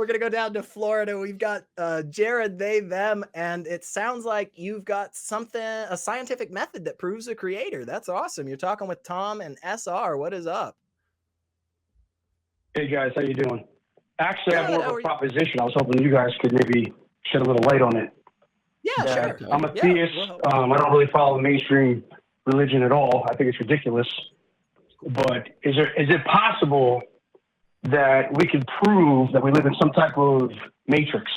We're going to go down to Florida. We've got Jared, they, them, and it sounds like you've got a scientific method that proves a creator. That's awesome. You're talking with Tom and SR. What is up? Hey guys, how you doing? Actually, I have Good. more of a proposition. I was hoping you guys could maybe shed a little light on it. Yeah, sure. I'm a theist. I don't really follow the mainstream religion at all. I think it's ridiculous. But is it possible that we could prove that we live in some type of matrix?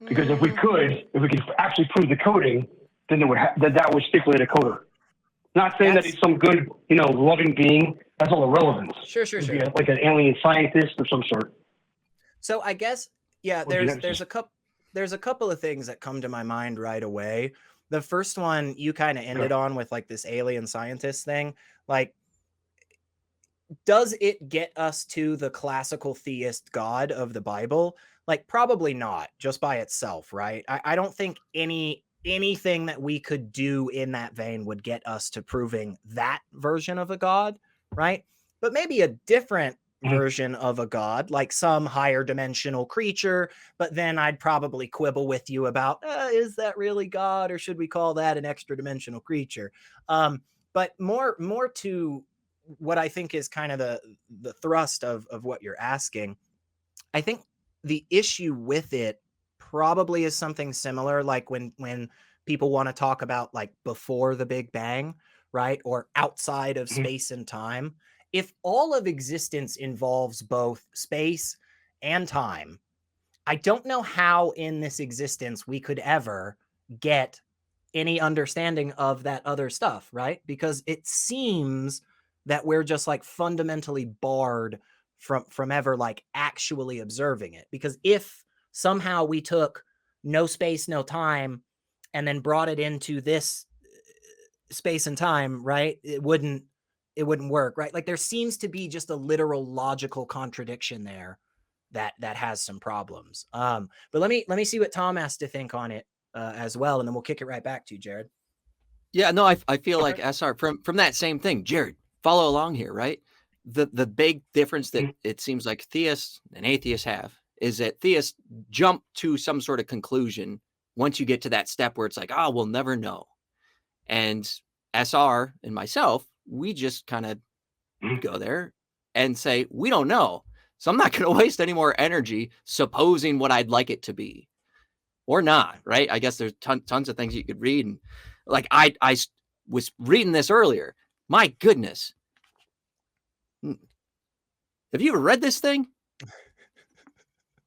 Because if we could actually prove the coding, then that would stipulate a coder. Not saying that he's some good, loving being. That's all irrelevant. Sure. Like an alien scientist of some sort. So I guess, there's a couple of things that come to my mind right away. The first one you kind of ended on with like this alien scientist thing. Like, does it get us to the classical theist God of the Bible? Like, probably not, just by itself, right? I don't think anything that we could do in that vein would get us to proving that version of a God, right? But maybe a different version of a God, like some higher dimensional creature, but then I'd probably quibble with you about, is that really God, or should we call that an extra dimensional creature? But more to what I think is kind of the thrust of what you're asking. I think the issue with it probably is something similar, like when people want to talk about like before the Big Bang, right? Or outside of space and time. If all of existence involves both space and time, I don't know how in this existence we could ever get any understanding of that other stuff, right? Because it seems that we're just like fundamentally barred from ever like actually observing it. Because if somehow we took no space, no time, and then brought it into this space and time, right? It wouldn't work, right? Like there seems to be just a literal logical contradiction there that has some problems. But let me see what Tom has to think on it as well, and then we'll kick it right back to you, Jared. Yeah, no, I feel like SR from that same thing. Jared, follow along here, right? The big difference that it seems like theists and atheists have is that theists jump to some sort of conclusion once you get to that step where it's like, we'll never know. And SR and myself, we just kind of go there and say, we don't know. So I'm not going to waste any more energy supposing what I'd like it to be or not, right? I guess there's tons of things you could read. And like I was reading this earlier. My goodness. Have you ever read this thing?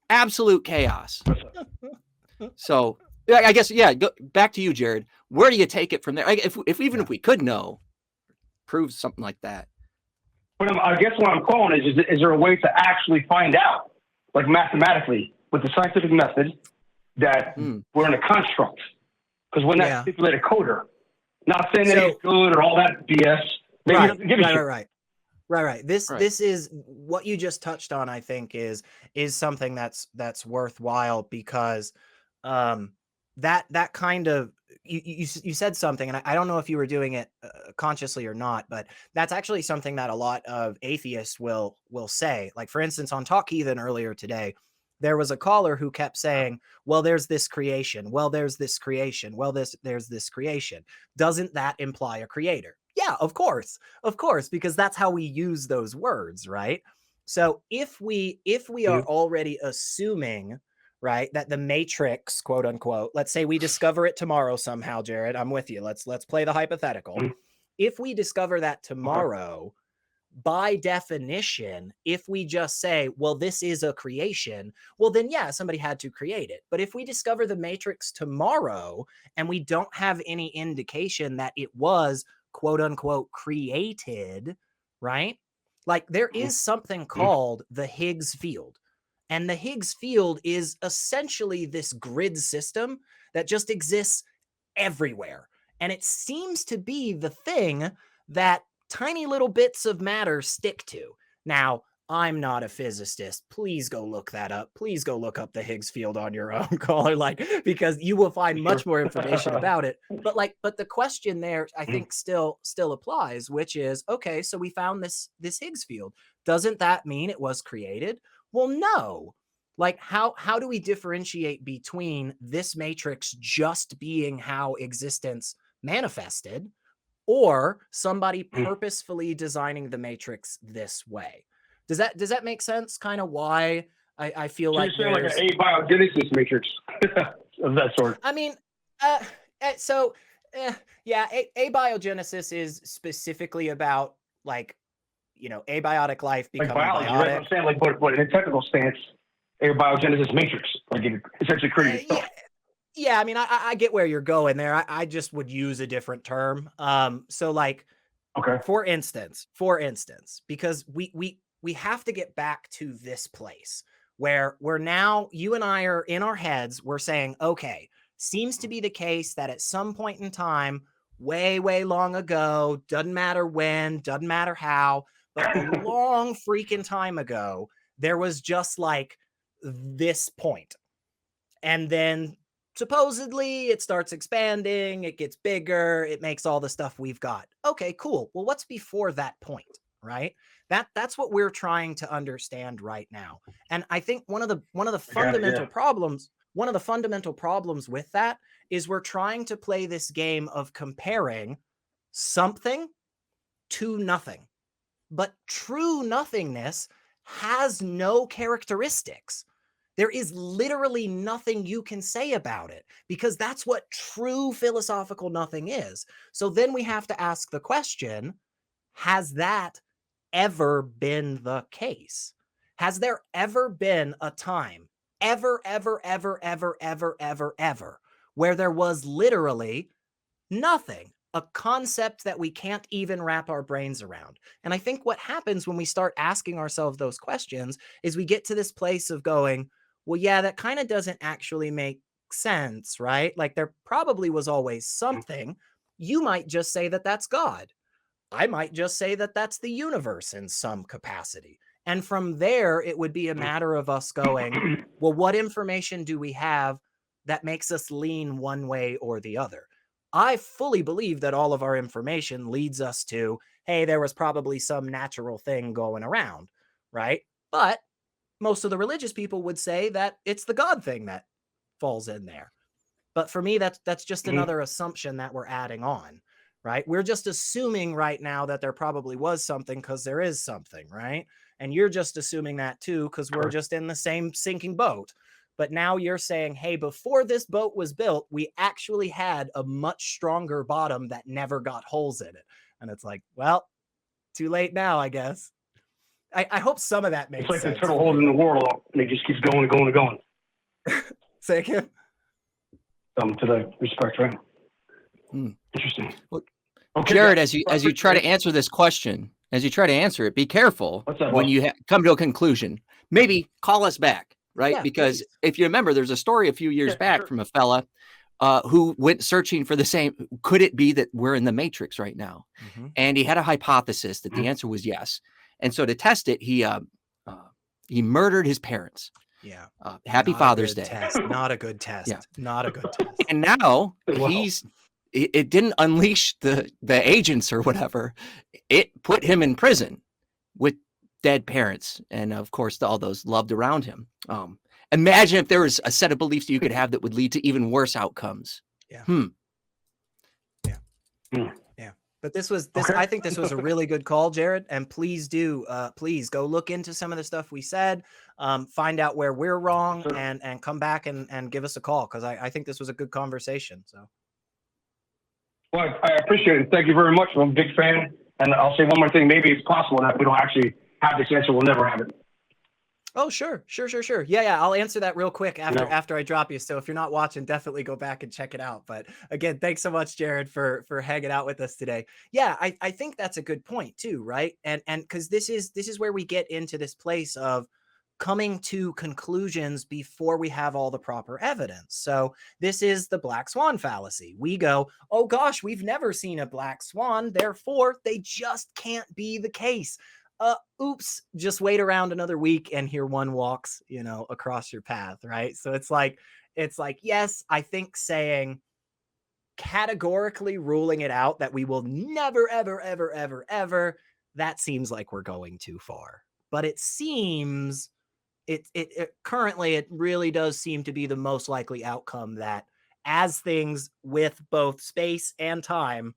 Absolute chaos. So I guess, go back to you, Jared. Where do you take it from there? If we could know, prove something like that. But I guess what I'm calling is there a way to actually find out, like mathematically, with the scientific method, that we're in a construct? Because when that stipulate a coder, not saying that it's good or all that BS. Maybe doesn't give a shit. Right. This is what you just touched on. I think is something that's worthwhile because that kind of you said something, and I don't know if you were doing it consciously or not, but that's actually something that a lot of atheists will say. Like, for instance, on Talk Heathen earlier today, there was a caller who kept saying, well, there's this creation. Well, there's this creation. Well, there's this creation. Doesn't that imply a creator? Yeah, of course, because that's how we use those words, right? So if we are already assuming, right, that the matrix, quote unquote, let's say we discover it tomorrow somehow, Jared, I'm with you. Let's play the hypothetical. If we discover that tomorrow, by definition, if we just say, well, this is a creation, well, then, yeah, somebody had to create it. But if we discover the matrix tomorrow and we don't have any indication that it was, quote unquote, created, right? Like there is something called the Higgs field. And the Higgs field is essentially this grid system that just exists everywhere. And it seems to be the thing that tiny little bits of matter stick to. Now, I'm not a physicist. Please go look that up. Please go look up the Higgs field on your own, caller, because you will find much more information about it. But the question there, I think, still applies, which is, okay, so we found this Higgs field. Doesn't that mean it was created? Well, no, Like, how do we differentiate between this matrix just being how existence manifested, or somebody purposefully designing the matrix this way? Does that make sense? Kind of why I feel So like you're saying there's like an abiogenesis matrix of that sort. I mean, uh, so yeah, abiogenesis is specifically about, like, abiotic life Like becoming biology, right? biotic. I'm saying, like, but in a technical stance, abiogenesis matrix, like it essentially created Yeah, stuff. yeah. I mean, I get where you're going there. I just would use a different term. So, like, Okay. for instance, because we have to get back to this place where we're now, you and I are in our heads, we're saying, okay, seems to be the case that at some point in time, way, way long ago, doesn't matter when, doesn't matter how, but a long freaking time ago, there was just like this point. And then supposedly it starts expanding, it gets bigger, it makes all the stuff we've got. Okay, cool. Well, what's before that point, right? That's what we're trying to understand right now. And I think one of the fundamental problems, with that is we're trying to play this game of comparing something to nothing. But true nothingness has no characteristics. There is literally nothing you can say about it, because that's what true philosophical nothing is. So then we have to ask the question, has that ever been the case? Has there ever been a time, ever, where there was literally nothing, a concept that we can't even wrap our brains around? And I think what happens when we start asking ourselves those questions is we get to this place of going, well, yeah, that kind of doesn't actually make sense, right? Like, there probably was always something. You might just say that that's God. I might just say that that's the universe in some capacity. And from there, it would be a matter of us going, well, what information do we have that makes us lean one way or the other? I fully believe that all of our information leads us to, hey, there was probably some natural thing going around, right? But most of the religious people would say that it's the God thing that falls in there. But for me, that's just another assumption that we're adding on, right? We're just assuming right now that there probably was something because there is something, right? And you're just assuming that too because we're just in the same sinking boat. But now you're saying, hey, before this boat was built, we actually had a much stronger bottom that never got holes in it. And it's like, well, too late now, I guess. I hope some of that makes sense. It's like the turtle holding the world, and it just keeps going and going and going. Say again? To the respect, right? Interesting. Well, okay, Jared, as you try to answer this question, as you try to answer it, be careful when you come to a conclusion. Maybe call us back, right? Yeah, because please. if you remember, there's a story a few years back from a fella who went searching for the same. Could it be that we're in the Matrix right now? And he had a hypothesis that the answer was yes. And so to test it, he murdered his parents. Yeah. Happy Father's Day. Not a good test. Yeah. Not a good test. And now it didn't unleash the agents or whatever. It put him in prison with dead parents. And of course, all those loved around him. Imagine if there was a set of beliefs that you could have that would lead to even worse outcomes. Yeah. Yeah. Yeah. But I think this was a really good call, Jared. And please go look into some of the stuff we said, find out where we're wrong, and come back and give us a call. Cause I think this was a good conversation. So. Well, I appreciate it. Thank you very much. I'm a big fan. And I'll say one more thing. Maybe it's possible that we don't actually have this answer. We'll never have it. Oh, sure. Yeah. I'll answer that real quick after I drop you. So if you're not watching, definitely go back and check it out. But again, thanks so much, Jared, for hanging out with us today. Yeah, I think that's a good point too, right? And because this is where we get into this place of coming to conclusions before we have all the proper evidence. So this is the black swan fallacy. We go, oh gosh, we've never seen a black swan, therefore they just can't be the case. Oops, just wait around another week and here one walks, across your path, right? So it's like, yes, I think saying categorically ruling it out that we will never, ever, that seems like we're going too far. But it seems currently it really does seem to be the most likely outcome, that as things with both space and time,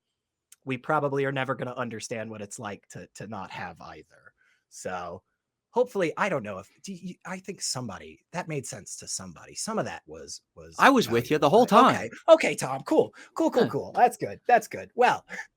we probably are never going to understand what it's like to not have either. So hopefully, I don't know if I think somebody that made sense to somebody. Some of that was I was with you the whole time. Okay, Tom. Cool. Yeah. That's good. Well,